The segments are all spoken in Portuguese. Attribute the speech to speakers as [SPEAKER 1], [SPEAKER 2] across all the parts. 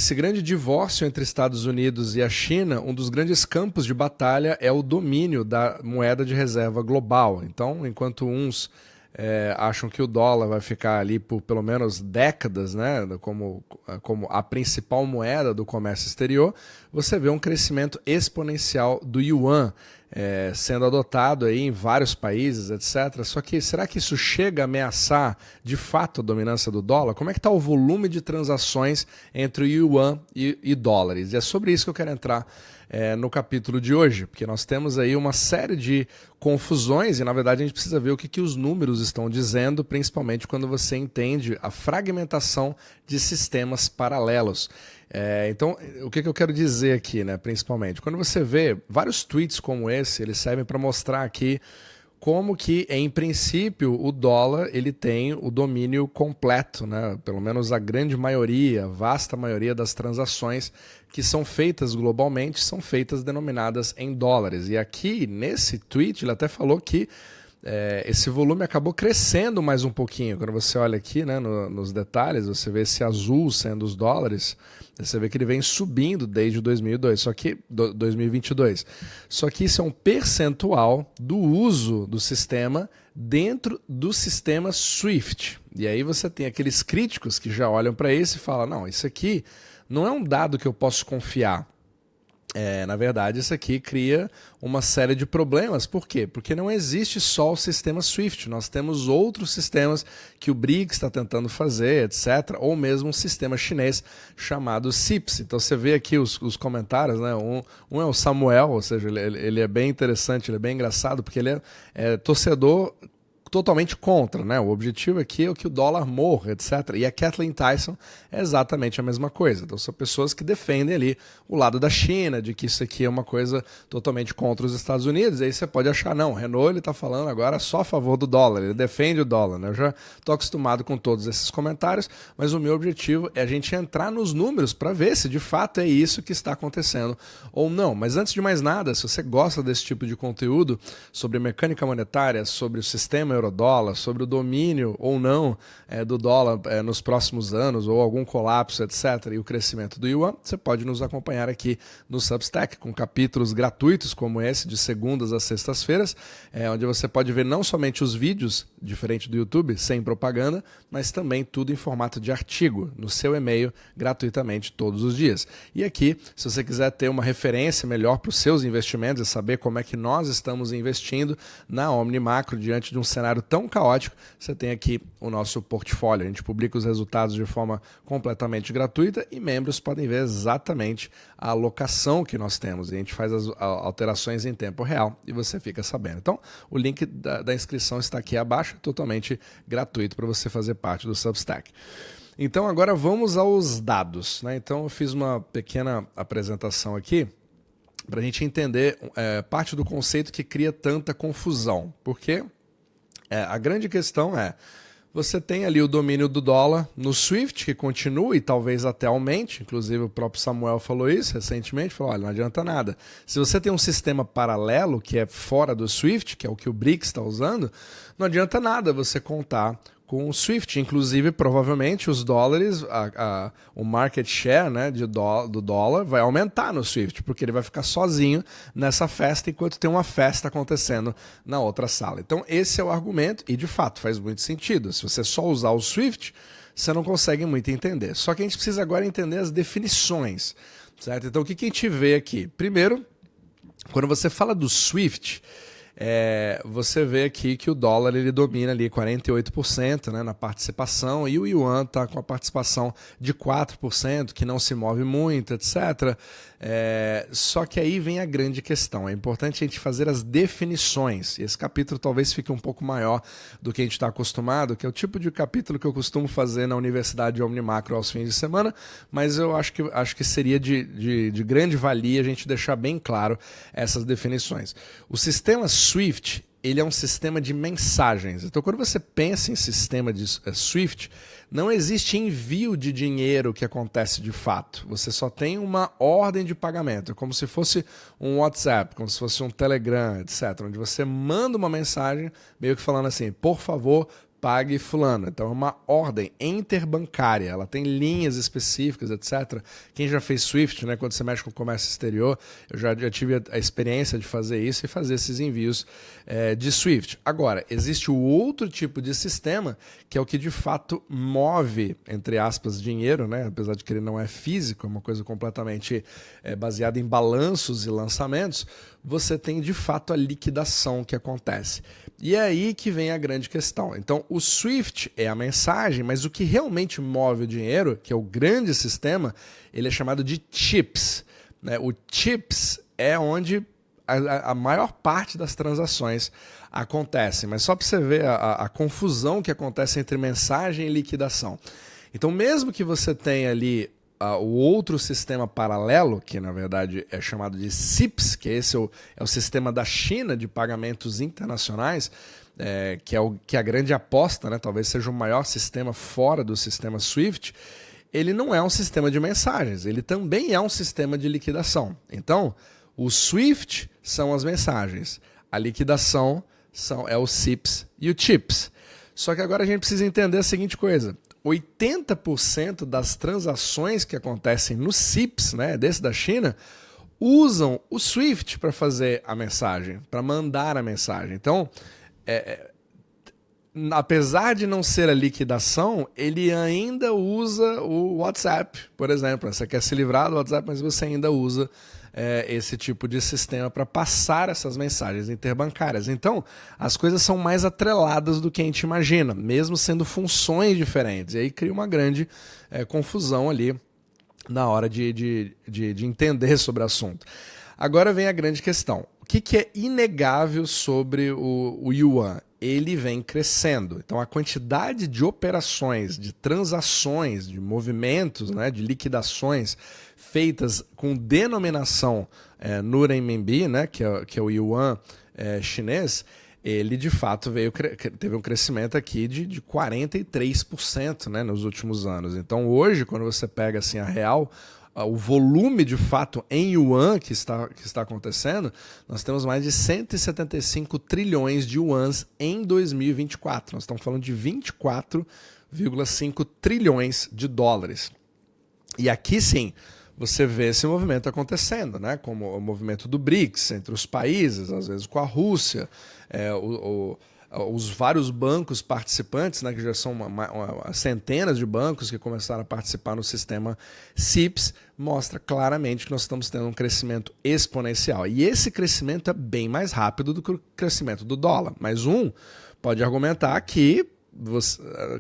[SPEAKER 1] Esse grande divórcio entre Estados Unidos e a China, um dos grandes campos de batalha é o domínio da moeda de reserva global. Então, enquanto uns acham que o dólar vai ficar ali por pelo menos décadas, né, como a principal moeda do comércio exterior, você vê um crescimento exponencial do yuan sendo adotado aí em vários países, etc. Só que será que isso chega a ameaçar de fato a dominância do dólar? Como é que está o volume de transações entre o yuan e dólares? E é sobre isso que eu quero entrar no capítulo de hoje, porque nós temos aí uma série de confusões e, na verdade, a gente precisa ver o que os números estão dizendo, principalmente quando você entende a fragmentação de sistemas paralelos. Então, o que eu quero dizer aqui, né, principalmente? Quando você vê vários tweets como esse, eles servem para mostrar aqui como que, em princípio, o dólar ele tem o domínio completo, né? Pelo menos a grande maioria, vasta maioria das transações que são feitas globalmente são feitas denominadas em dólares. E aqui, nesse tweet, ele até falou que esse volume acabou crescendo mais um pouquinho. Quando você olha aqui, né, nos detalhes, você vê esse azul sendo os dólares, você vê que ele vem subindo desde 2002, 2022. Só que isso é um percentual do uso do sistema dentro do sistema SWIFT. E aí você tem aqueles críticos que já olham para isso e falam, não, isso aqui não é um dado que eu posso confiar. Na verdade, isso aqui cria uma série de problemas. Por quê? Porque não existe só o sistema SWIFT. Nós temos outros sistemas que o BRICS está tentando fazer, etc. Ou mesmo um sistema chinês chamado CIPS. Então você vê aqui os comentários, né? Um é o Samuel, ou seja, ele é bem interessante, ele é bem engraçado, porque ele é torcedor totalmente contra, né? O objetivo aqui é que o dólar morra, etc. E a Kathleen Tyson é exatamente a mesma coisa. Então são pessoas que defendem ali o lado da China, de que isso aqui é uma coisa totalmente contra os Estados Unidos. E aí você pode achar, não, o Renault ele tá falando agora só a favor do dólar, ele defende o dólar, né? Eu já estou acostumado com todos esses comentários, mas o meu objetivo é a gente entrar nos números para ver se de fato é isso que está acontecendo ou não. Mas antes de mais nada, se você gosta desse tipo de conteúdo sobre mecânica monetária, sobre o sistema euro-dólar, sobre o domínio ou não do dólar nos próximos anos, ou algum colapso, etc., e o crescimento do yuan, você pode nos acompanhar aqui no Substack, com capítulos gratuitos como esse, de segundas a sextas-feiras, onde você pode ver não somente os vídeos, diferente do YouTube, sem propaganda, mas também tudo em formato de artigo, no seu e-mail, gratuitamente, todos os dias. E aqui, se você quiser ter uma referência melhor para os seus investimentos e saber como é que nós estamos investindo na OmniMacro diante de um cenário tão caótico, você tem aqui o nosso portfólio. A gente publica os resultados de forma completamente gratuita e membros podem ver exatamente a alocação que nós temos. E a gente faz as alterações em tempo real e você fica sabendo. Então, o link da inscrição está aqui abaixo, totalmente gratuito para você fazer parte do Substack. Então, agora vamos aos dados, né? Então, eu fiz uma pequena apresentação aqui para a gente entender parte do conceito que cria tanta confusão. Por quê? A grande questão você tem ali o domínio do dólar no SWIFT, que continua e talvez até aumente, inclusive o próprio Samuel falou isso recentemente, falou, olha, não adianta nada. Se você tem um sistema paralelo que é fora do SWIFT, que é o que o BRICS está usando, não adianta nada você contar com o SWIFT, inclusive provavelmente os dólares, o market share, né, do dólar vai aumentar no SWIFT, porque ele vai ficar sozinho nessa festa enquanto tem uma festa acontecendo na outra sala. Então esse é o argumento e de fato faz muito sentido. Se você só usar o SWIFT, você não consegue muito entender. Só que a gente precisa agora entender as definições, certo? Então o que a gente vê aqui? Primeiro, quando você fala do SWIFT, você vê aqui que o dólar ele domina ali 48%, né, na participação, e o yuan está com a participação de 4%, que não se move muito, etc. Só que aí vem a grande questão. É importante a gente fazer as definições. E esse capítulo talvez fique um pouco maior do que a gente está acostumado, que é o tipo de capítulo que eu costumo fazer na Universidade de OmniMacro aos fins de semana, mas eu acho que seria de grande valia a gente deixar bem claro essas definições. O sistema SWIFT, ele é um sistema de mensagens. Então, quando você pensa em sistema de SWIFT, não existe envio de dinheiro que acontece de fato. Você só tem uma ordem de pagamento, como se fosse um WhatsApp, como se fosse um Telegram, etc., onde você manda uma mensagem meio que falando assim, por favor, pague fulano. Então é uma ordem interbancária, ela tem linhas específicas, etc. Quem já fez SWIFT, né, quando você mexe com o comércio exterior, eu já tive a experiência de fazer isso e fazer esses envios de SWIFT. Agora, existe o outro tipo de sistema, que é o que de fato move, entre aspas, dinheiro, né, apesar de que ele não é físico, é uma coisa completamente baseada em balanços e lançamentos. Você tem de fato a liquidação que acontece. E é aí que vem a grande questão. Então, o SWIFT é a mensagem, mas o que realmente move o dinheiro, que é o grande sistema, ele é chamado de chips, né? O chips é onde a maior parte das transações acontecem. Mas só para você ver a confusão que acontece entre mensagem e liquidação. Então, mesmo que você tenha ali o outro sistema paralelo, que na verdade é chamado de CIPS, que esse é o sistema da China de pagamentos internacionais, que é a grande aposta, né? Talvez seja o maior sistema fora do sistema SWIFT. Ele não é um sistema de mensagens, ele também é um sistema de liquidação. Então, o SWIFT são as mensagens, a liquidação é o CIPS e o CHIPS. Só que agora a gente precisa entender a seguinte coisa: 80% das transações que acontecem no CIPS, né, desse da China, usam o SWIFT para fazer a mensagem, para mandar a mensagem. Então, apesar de não ser a liquidação, ele ainda usa o WhatsApp, por exemplo. Você quer se livrar do WhatsApp, mas você ainda usa esse tipo de sistema para passar essas mensagens interbancárias. Então, as coisas são mais atreladas do que a gente imagina, mesmo sendo funções diferentes. E aí cria uma grande confusão ali na hora de entender sobre o assunto. Agora vem a grande questão. O que é inegável sobre o yuan? Ele vem crescendo. Então, a quantidade de operações, de transações, de movimentos, né, de liquidações feitas com denominação no renminbi, né, que é o yuan chinês, ele de fato teve um crescimento aqui de 43%, né, nos últimos anos. Então, hoje, quando você pega assim, a real, o volume de fato em yuan que está acontecendo, nós temos mais de 175 trilhões de yuans em 2024. Nós estamos falando de 24,5 trilhões de dólares. E aqui sim, você vê esse movimento acontecendo, né? Como o movimento do BRICS entre os países, às vezes com a Rússia, os vários bancos participantes, né, que já são centenas de bancos que começaram a participar no sistema CIPS, mostra claramente que nós estamos tendo um crescimento exponencial. E esse crescimento é bem mais rápido do que o crescimento do dólar. Mas pode argumentar que,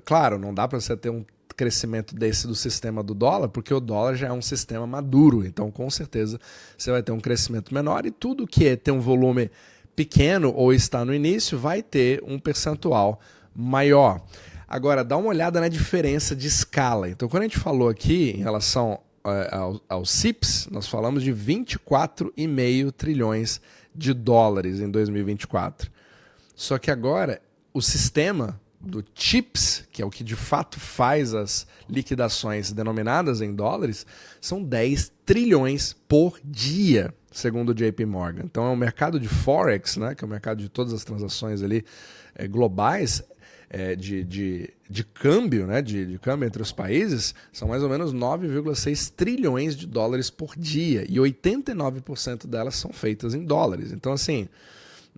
[SPEAKER 1] claro, não dá para você ter um crescimento desse do sistema do dólar, porque o dólar já é um sistema maduro. Então, com certeza, você vai ter um crescimento menor e tudo que tem um volume pequeno ou está no início vai ter um percentual maior. Agora, dá uma olhada na diferença de escala. Então, quando a gente falou aqui em relação ao CIPS, nós falamos de 24,5 trilhões de dólares em 2024. Só que agora, o sistema do CHIPS, que é o que de fato faz as liquidações denominadas em dólares, são 10 trilhões por dia, segundo o JP Morgan. Então é um mercado de Forex, né, que é o mercado de todas as transações ali, globais, de câmbio, né, de câmbio entre os países, são mais ou menos 9,6 trilhões de dólares por dia, e 89% delas são feitas em dólares. Então, assim,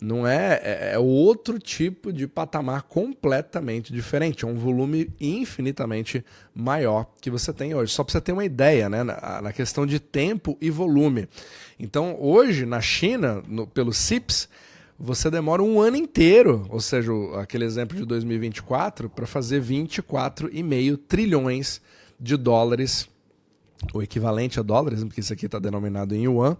[SPEAKER 1] não é outro tipo de patamar completamente diferente, é um volume infinitamente maior que você tem hoje. Só para você ter uma ideia, né, na questão de tempo e volume. Então, hoje, na China, pelo CIPS, você demora um ano inteiro, ou seja, aquele exemplo de 2024, para fazer 24,5 trilhões de dólares, o equivalente a dólares, porque isso aqui está denominado em yuan,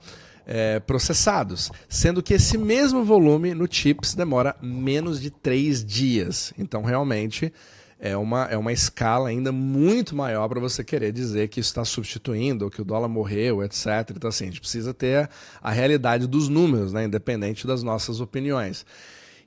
[SPEAKER 1] processados, sendo que esse mesmo volume no CHIPS demora menos de 3 dias. Então, realmente, é uma escala ainda muito maior para você querer dizer que isso está substituindo, ou que o dólar morreu, etc. Então, assim, a gente precisa ter a realidade dos números, né, independente das nossas opiniões.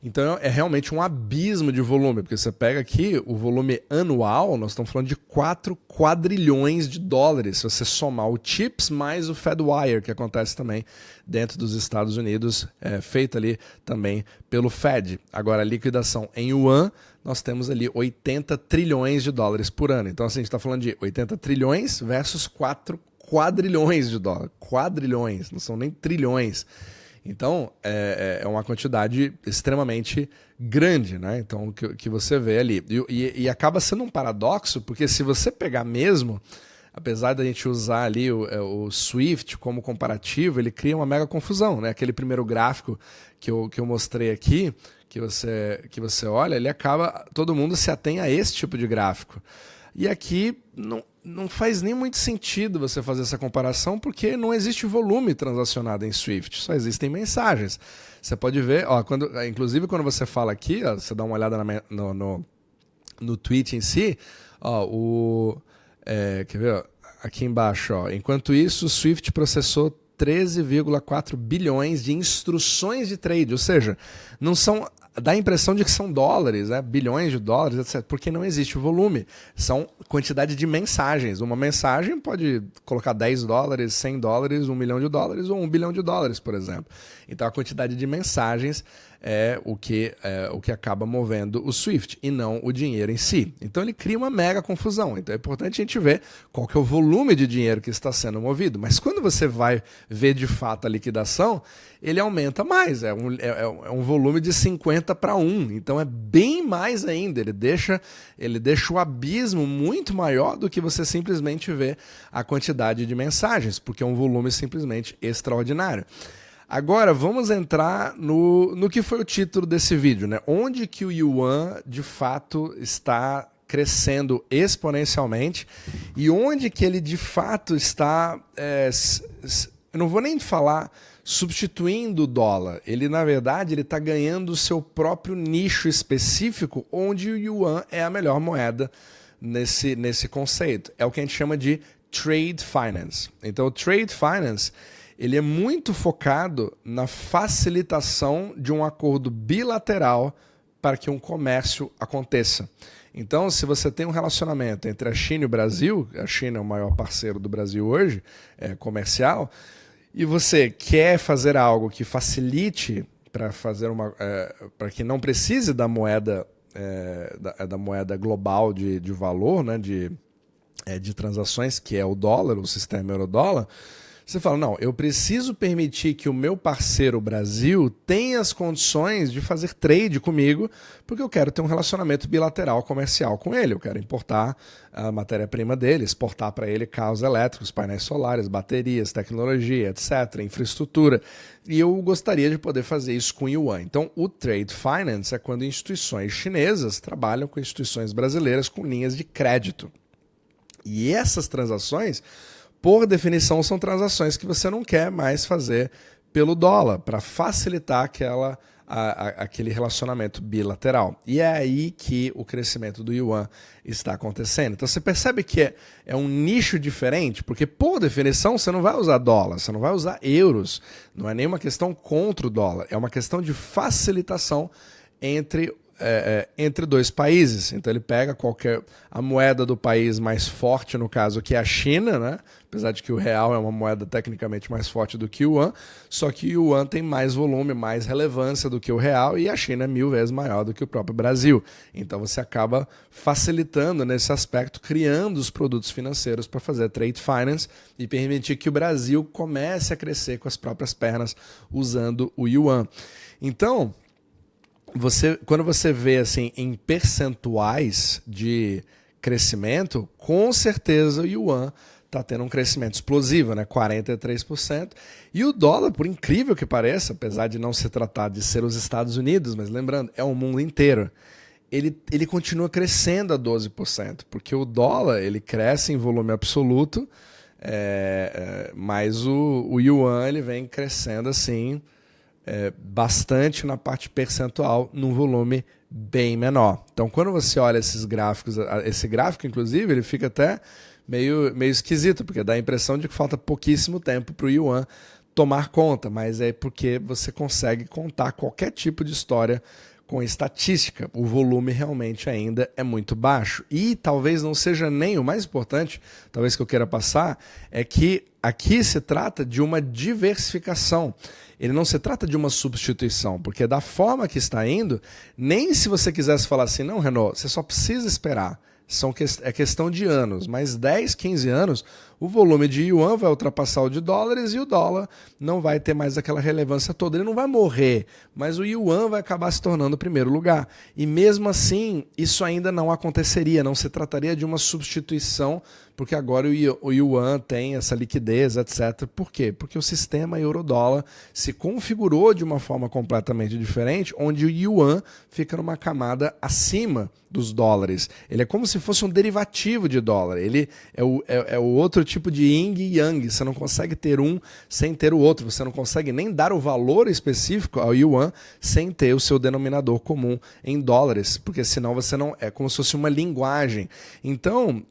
[SPEAKER 1] Então é realmente um abismo de volume, porque você pega aqui o volume anual, nós estamos falando de 4 quadrilhões de dólares, se você somar o CHIPS mais o FedWire, que acontece também dentro dos Estados Unidos, feito ali também pelo Fed. Agora, a liquidação em yuan, nós temos ali 80 trilhões de dólares por ano. Então, assim, a gente está falando de 80 trilhões versus 4 quadrilhões de dólares. Quadrilhões, não são nem trilhões. Então, é uma quantidade extremamente grande, né? Então, que você vê ali. E acaba sendo um paradoxo, porque se você pegar mesmo, apesar da gente usar ali o Swift como comparativo, ele cria uma mega confusão, né? Aquele primeiro gráfico que eu mostrei aqui, que você olha, ele acaba... Todo mundo se atém a esse tipo de gráfico. E aqui não faz nem muito sentido você fazer essa comparação, porque não existe volume transacionado em Swift, só existem mensagens. Você pode ver, ó, inclusive quando você fala aqui, ó, você dá uma olhada no tweet em si, ó, quer ver? Ó, aqui embaixo, ó, enquanto isso, o Swift processou 13,4 bilhões de instruções de trade, ou seja, não são... Dá a impressão de que são dólares, né? Bilhões de dólares, etc. Porque não existe o volume. São quantidade de mensagens. Uma mensagem pode colocar 10 dólares, 100 dólares, 1 milhão de dólares ou 1 bilhão de dólares, por exemplo. Então a quantidade de mensagens é o que acaba movendo o Swift e não o dinheiro em si. Então ele cria uma mega confusão. Então é importante a gente ver qual que é o volume de dinheiro que está sendo movido. Mas quando você vai ver de fato a liquidação, ele aumenta mais. É um volume de 50 para 1. Então é bem mais ainda. Ele deixa o abismo muito maior do que você simplesmente vê a quantidade de mensagens, porque é um volume simplesmente extraordinário. Agora, vamos entrar no que foi o título desse vídeo, né? Onde que o yuan, de fato, está crescendo exponencialmente e onde que ele, de fato, está... eu não vou nem falar substituindo o dólar. Ele, na verdade, está ganhando o seu próprio nicho específico, onde o yuan é a melhor moeda nesse conceito. É o que a gente chama de trade finance. Então, o trade finance... ele é muito focado na facilitação de um acordo bilateral para que um comércio aconteça. Então, se você tem um relacionamento entre a China e o Brasil, a China é o maior parceiro do Brasil hoje, comercial, e você quer fazer algo que facilite para que não precise da moeda, da moeda global de valor, né, de transações, que é o dólar, o sistema euro-dólar, você fala, não, eu preciso permitir que o meu parceiro Brasil tenha as condições de fazer trade comigo, porque eu quero ter um relacionamento bilateral comercial com ele. Eu quero importar a matéria-prima dele, exportar para ele carros elétricos, painéis solares, baterias, tecnologia, etc., infraestrutura. E eu gostaria de poder fazer isso com yuan. Então, o trade finance é quando instituições chinesas trabalham com instituições brasileiras com linhas de crédito. E essas transações... por definição, são transações que você não quer mais fazer pelo dólar, para facilitar aquele relacionamento bilateral. E é aí que o crescimento do yuan está acontecendo. Então você percebe que é um nicho diferente, porque, por definição, você não vai usar dólar, você não vai usar euros. Não é nenhuma questão contra o dólar, é uma questão de facilitação entre dois países. Então ele pega a moeda do país mais forte, no caso que é a China, né? Apesar de que o real é uma moeda tecnicamente mais forte do que o yuan, só que o yuan tem mais volume, mais relevância do que o real, e a China é 1000 vezes maior do que o próprio Brasil. Então você acaba facilitando nesse aspecto, criando os produtos financeiros para fazer trade finance e permitir que o Brasil comece a crescer com as próprias pernas usando o yuan. Então, quando você vê assim, em percentuais de crescimento, com certeza o yuan está tendo um crescimento explosivo, né? 43%. E o dólar, por incrível que pareça, apesar de não se tratar de ser os Estados Unidos, mas lembrando, é o mundo inteiro, ele continua crescendo a 12%, porque o dólar ele cresce em volume absoluto, mas o yuan ele vem crescendo assim, bastante na parte percentual, num volume bem menor. Então, quando você olha esses gráficos, esse gráfico, inclusive, ele fica até meio esquisito, porque dá a impressão de que falta pouquíssimo tempo para o yuan tomar conta, mas é porque você consegue contar qualquer tipo de história com estatística. O volume realmente ainda é muito baixo. E talvez não seja nem o mais importante, talvez que eu queira passar, é que aqui se trata de uma diversificação. Ele não se trata de uma substituição, porque da forma que está indo, nem se você quisesse falar assim, não, Renault, você só precisa esperar. É questão de anos, mas 10, 15 anos, o volume de yuan vai ultrapassar o de dólares e o dólar não vai ter mais aquela relevância toda. Ele não vai morrer, mas o yuan vai acabar se tornando o primeiro lugar. E mesmo assim, isso ainda não aconteceria, não se trataria de uma substituição, porque agora o yuan tem essa liquidez, etc. Por quê? Porque o sistema euro-dólar se configurou de uma forma completamente diferente, onde o yuan fica numa camada acima dos dólares. Ele é como se fosse um derivativo de dólar. Ele é o outro tipo de yin e yang. Você não consegue ter um sem ter o outro. Você não consegue nem dar o valor específico ao yuan sem ter o seu denominador comum em dólares, porque senão você não... É como se fosse uma linguagem. Então,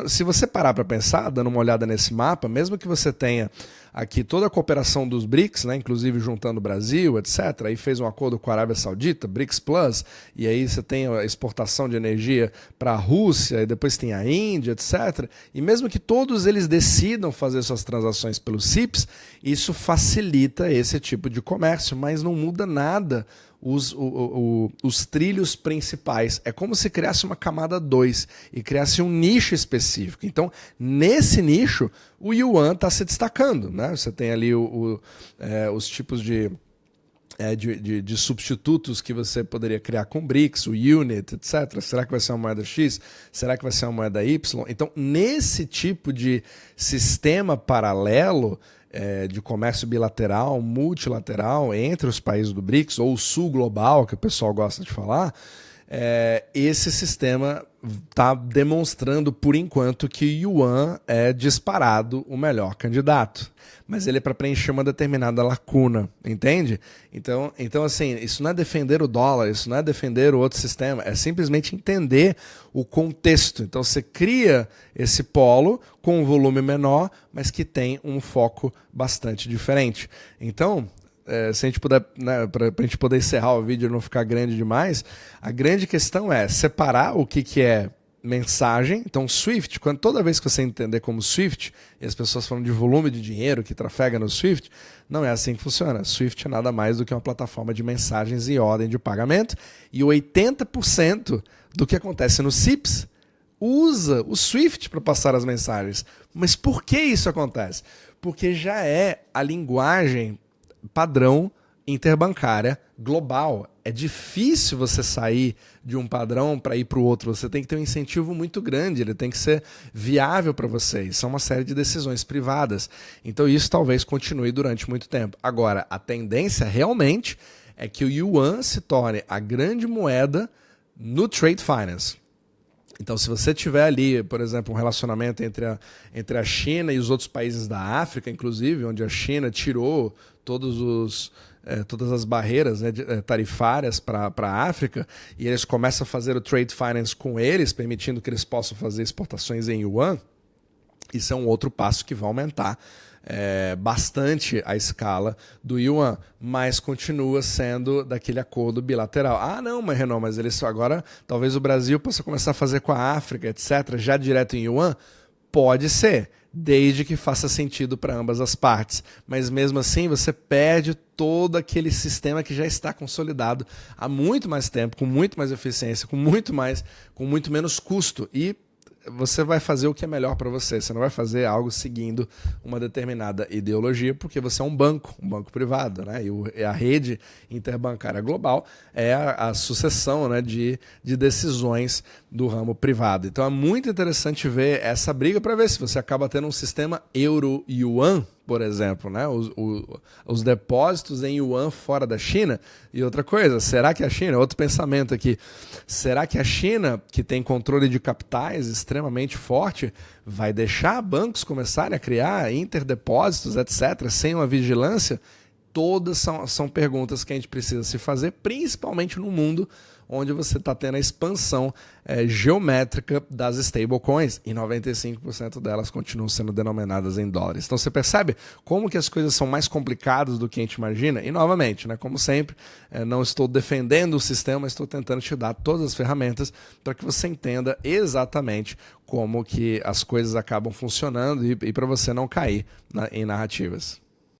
[SPEAKER 1] se você parar para pensar, dando uma olhada nesse mapa, mesmo que você tenha aqui toda a cooperação dos BRICS, né, inclusive juntando o Brasil, etc., aí fez um acordo com a Arábia Saudita, BRICS Plus, e aí você tem a exportação de energia para a Rússia, e depois tem a Índia, etc., e mesmo que todos eles decidam fazer suas transações pelos CIPS, isso facilita esse tipo de comércio, mas não muda nada os trilhos principais. É como se criasse uma camada 2 e criasse um nicho específico. Então, nesse nicho, o yuan está se destacando, né? Você tem ali os tipos de substitutos que você poderia criar com BRICS, o UNIT, etc. Será que vai ser uma moeda X? Será que vai ser uma moeda Y? Então, nesse tipo de sistema paralelo, de comércio bilateral, multilateral entre os países do BRICS, ou o sul global, que o pessoal gosta de falar, esse sistema está demonstrando, por enquanto, que yuan é disparado o melhor candidato. Mas ele é para preencher uma determinada lacuna, entende? Então, assim, isso não é defender o dólar, isso não é defender o outro sistema, é simplesmente entender o contexto. Então, você cria esse polo com um volume menor, mas que tem um foco bastante diferente. Então, se a gente puder, né, para a gente poder encerrar o vídeo e não ficar grande demais, a grande questão é separar o que é mensagem. Então, Swift, toda vez que você entender como Swift, e as pessoas falam de volume de dinheiro que trafega no Swift, não é assim que funciona. Swift é nada mais do que uma plataforma de mensagens e ordem de pagamento, e 80% do que acontece no CIPS usa o Swift para passar as mensagens. Mas por que isso acontece? Porque já é a linguagem padrão interbancária global. É difícil você sair de um padrão para ir para o outro. Você tem que ter um incentivo muito grande, ele tem que ser viável para vocês. São uma série de decisões privadas. Então isso talvez continue durante muito tempo. Agora, a tendência realmente é que o yuan se torne a grande moeda no trade finance. Então, se você tiver ali, por exemplo, um relacionamento entre a China e os outros países da África, inclusive, onde a China tirou todas as barreiras, né, tarifárias para a África, e eles começam a fazer o trade finance com eles, permitindo que eles possam fazer exportações em yuan, isso é um outro passo que vai aumentar bastante a escala do yuan, mas continua sendo daquele acordo bilateral. Ah, não, mas Renan, mas eles agora talvez o Brasil possa começar a fazer com a África, etc., já direto em yuan? Pode ser, desde que faça sentido para ambas as partes. Mas mesmo assim, você perde todo aquele sistema que já está consolidado há muito mais tempo, com muito mais eficiência, com muito menos custo. E você vai fazer o que é melhor para você. Você não vai fazer algo seguindo uma determinada ideologia, porque você é um banco privado, né? E a rede interbancária global é a sucessão, né, de decisões do ramo privado. Então é muito interessante ver essa briga para ver se você acaba tendo um sistema euro-yuan, por exemplo, né? Os depósitos em yuan fora da China. E outra coisa, será que a China, outro pensamento aqui, será que a China, que tem controle de capitais extremamente forte, vai deixar bancos começarem a criar interdepósitos, etc., sem uma vigilância? todas são perguntas que a gente precisa se fazer, principalmente no mundo onde você está tendo a expansão geométrica das stablecoins, e 95% delas continuam sendo denominadas em dólares. Então você percebe como que as coisas são mais complicadas do que a gente imagina? E novamente, né, como sempre, não estou defendendo o sistema, estou tentando te dar todas as ferramentas para que você entenda exatamente como que as coisas acabam funcionando e para você não cair em narrativas.